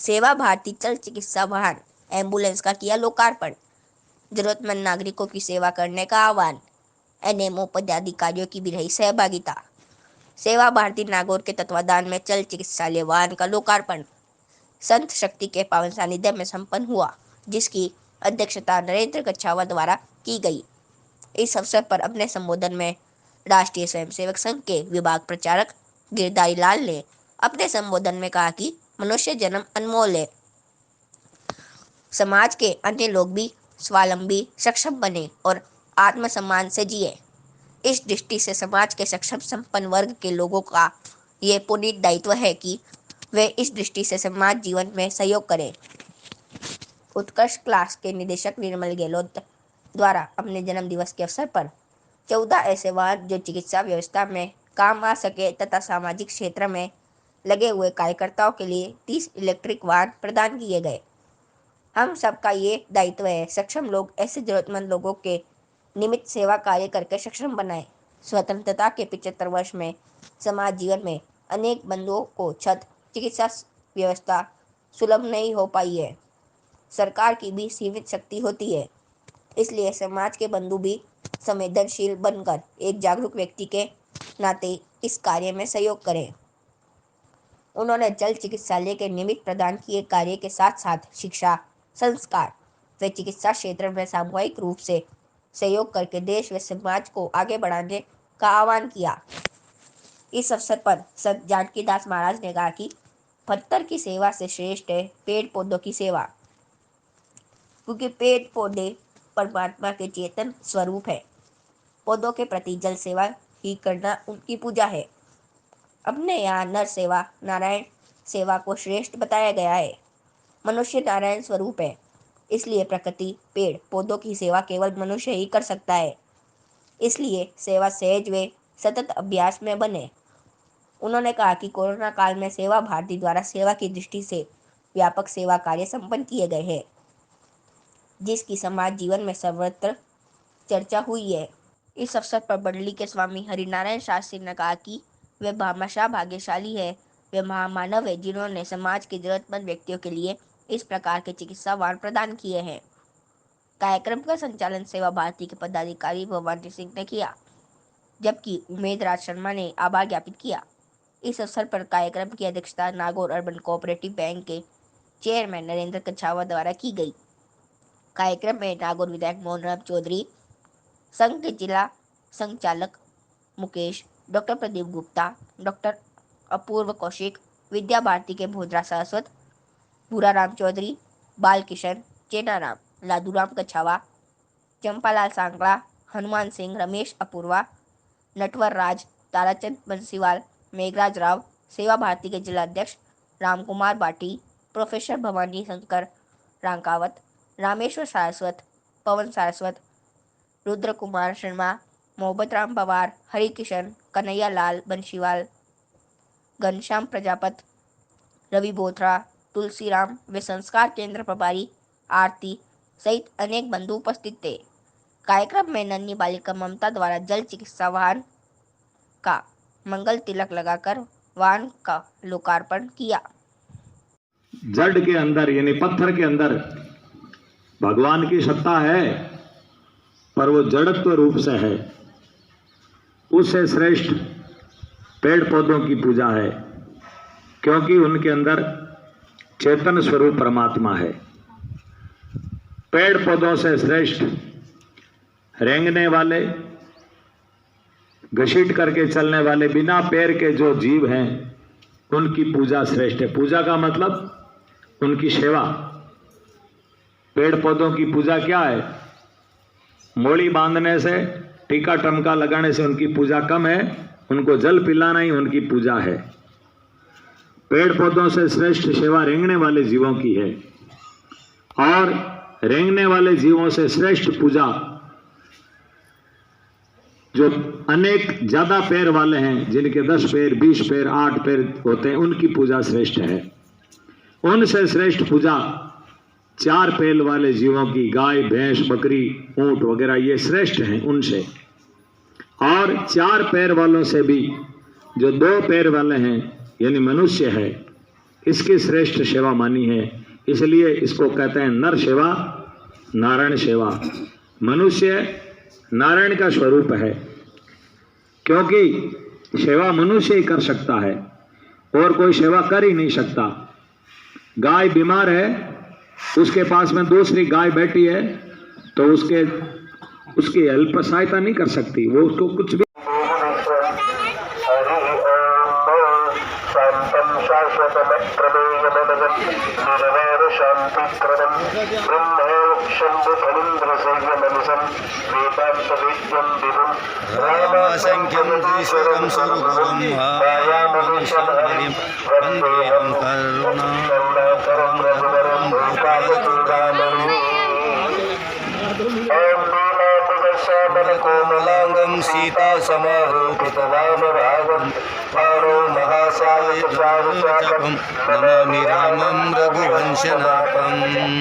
सेवा भारती चल चिकित्सा वाहन एम्बुलेंस का किया लोकार्पण। जरूरतमंद नागरिकों की सेवा करने का आह्वान। एनएमओ पदाधिकारियों की भी रही सहभागिता। सेवा भारती नागौर के तत्वाधान में चल चिकित्सालय वाहन का लोकार्पण संत शक्ति के पावन सानिध्य में संपन्न हुआ, जिसकी अध्यक्षता नरेंद्र कच्छावा द्वारा की गई। इस अवसर पर अपने संबोधन में राष्ट्रीय स्वयंसेवक संघ के विभाग प्रचारक गिरधारी लाल ने अपने संबोधन में कहा कि मनुष्य जन्म अनमोल है। समाज के अन्य लोग भी स्वावलंबी, सक्षम बने और आत्मसम्मान से जिए। इस दृष्टि से समाज के सक्षम संपन्न वर्ग के लोगों का ये पुनीत दायित्व है कि वे इस दृष्टि से समाज जीवन में सहयोग करें। उत्कर्ष क्लास के निदेशक निर्मल गहलोत द्वारा अपने जन्म दिवस के अवसर पर 14 ऐसे वाहन जो चिकित्सा व्यवस्था में काम आ सके तथा सामाजिक क्षेत्र में लगे हुए कार्यकर्ताओं के लिए 30 इलेक्ट्रिक वाहन प्रदान किए गए। हम सबका ये दायित्व है, सक्षम लोग ऐसे जरूरतमंद लोगों के निमित्त सेवा कार्य करके सक्षम बनाएं। स्वतंत्रता के 75 वर्ष में समाज जीवन में अनेक बंधुओं को छत चिकित्सा व्यवस्था सुलभ नहीं हो पाई है। सरकार की भी सीमित शक्ति होती है, इसलिए समाज के बंधु भी संवेदनशील बनकर एक जागरूक व्यक्ति के नाते इस कार्य में सहयोग करें। उन्होंने जल चिकित्सालय के निमित्त प्रदान किए कार्य के साथ साथ शिक्षा, संस्कार व चिकित्सा क्षेत्र में सामूहिक रूप से सहयोग करके देश व समाज को आगे बढ़ाने का आह्वान किया। इस अवसर पर संत जानकीदास महाराज ने कहा कि पत्थर की सेवा से श्रेष्ठ है पेड़ पौधों की सेवा, क्योंकि पेड़ पौधे परमात्मा के चेतन स्वरूप है। पौधों के प्रति जल सेवा ही करना उनकी पूजा है। अपने यहाँ नर सेवा नारायण सेवा को श्रेष्ठ बताया गया है। मनुष्य नारायण स्वरूप है, इसलिए प्रकृति पेड़ पौधों की सेवा केवल मनुष्य ही कर सकता है। इसलिए सेवा सहज व सतत अभ्यास में बने। उन्होंने कहा कि कोरोना काल में सेवा भारती द्वारा सेवा की दृष्टि से व्यापक सेवा कार्य संपन्न किए गए हैं, जिसकी समाज जीवन में सर्वत्र चर्चा हुई है। इस अवसर पर बंडली के स्वामी हरिनारायण शास्त्री ने कहा कि वे भामाशाह भाग्यशाली है, वे महामानव है जिन्होंने समाज के जरूरतमंद व्यक्तियों के लिए इस प्रकार के चिकित्सा वाहन प्रदान किए हैं। कार्यक्रम का संचालन सेवा भारती के पदाधिकारी भवानी सिंह ने किया, जबकि उमेद राज शर्मा ने आभार ज्ञापित किया। इस अवसर पर कार्यक्रम की अध्यक्षता नागौर अर्बन कोऑपरेटिव बैंक के चेयरमैन नरेंद्र कच्छावा द्वारा की गई। कार्यक्रम में नागौर विधायक मोहन राम चौधरी, संघ के जिला संचालक मुकेश, डॉक्टर प्रदीप गुप्ता, डॉक्टर अपूर्व कौशिक, विद्या भारती के भोजरा सरस्वत, भूरा राम चौधरी, बाल किशन, चेनाराम, लादूराम कच्छावा, चंपालाल सांगला, हनुमान सिंह, रमेश अपूर्वा, नटवर राज, ताराचंद बंसीवाल, मेघराज राव, सेवा भारती के जिला अध्यक्ष रामकुमार बाटी, प्रोफेसर भवानी शंकर रांकावत, रामेश्वर सारस्वत, पवन सारस्वत, रुद्र कुमार शर्मा, मोहब्बत राम पवार, हरिकिशन, कन्हैया लाल बंशीवाल, घनश्याम प्रजापत, रवि बोथरा, तुलसीराम व संस्कार केंद्र प्रभारी आरती सहित अनेक बंधु उपस्थित थे। कार्यक्रम में नन्ही बालिका ममता द्वारा जल चिकित्सा वाहन का मंगल तिलक लगाकर वाहन का लोकार्पण किया। जड़ के अंदर यानी पत्थर के अंदर भगवान की सत्ता है, पर वो जड़त्व रूप से है। उससे श्रेष्ठ पेड़ पौधों की पूजा है, क्योंकि उनके अंदर चेतन स्वरूप परमात्मा है। पेड़ पौधों से श्रेष्ठ रेंगने वाले, घसीट करके चलने वाले, बिना पैर के जो जीव हैं उनकी पूजा श्रेष्ठ है। पूजा का मतलब उनकी सेवा। पेड़ पौधों की पूजा क्या है? मोड़ी बांधने से, टीका टमका लगाने से उनकी पूजा कम है, उनको जल पिलाना ही उनकी पूजा है। पेड़ पौधों से श्रेष्ठ सेवा रेंगने वाले जीवों की है, और रेंगने वाले जीवों से श्रेष्ठ पूजा जो अनेक ज्यादा पैर वाले हैं, जिनके 10 पैर, 20 पैर, 8 पैर होते हैं, उनकी पूजा श्रेष्ठ है। उनसे श्रेष्ठ पूजा 4 पैर वाले जीवों की, गाय, भैंस, बकरी, ऊंट वगैरह, ये श्रेष्ठ हैं उनसे। और 4 पैर वालों से भी जो 2 पैर वाले हैं, यानी मनुष्य है, इसकी श्रेष्ठ सेवा मानी है। इसलिए इसको कहते हैं नर सेवा, नारायण सेवा। मनुष्य नारायण का स्वरूप है, क्योंकि सेवा मनुष्य ही कर सकता है और कोई सेवा कर ही नहीं सकता। गाय बीमार है, उसके पास में दूसरी गाय बैठी है, तो उसकी हेल्प सहायता नहीं कर सकती, वो उसको कुछ भी। रामासंख्यं द्विशरं सुरगुरुं वन्देहं कोमलांगं सीता समारोपितवामभागं पाणो महासायकं नमामि रामं रघुवंशनाथम्।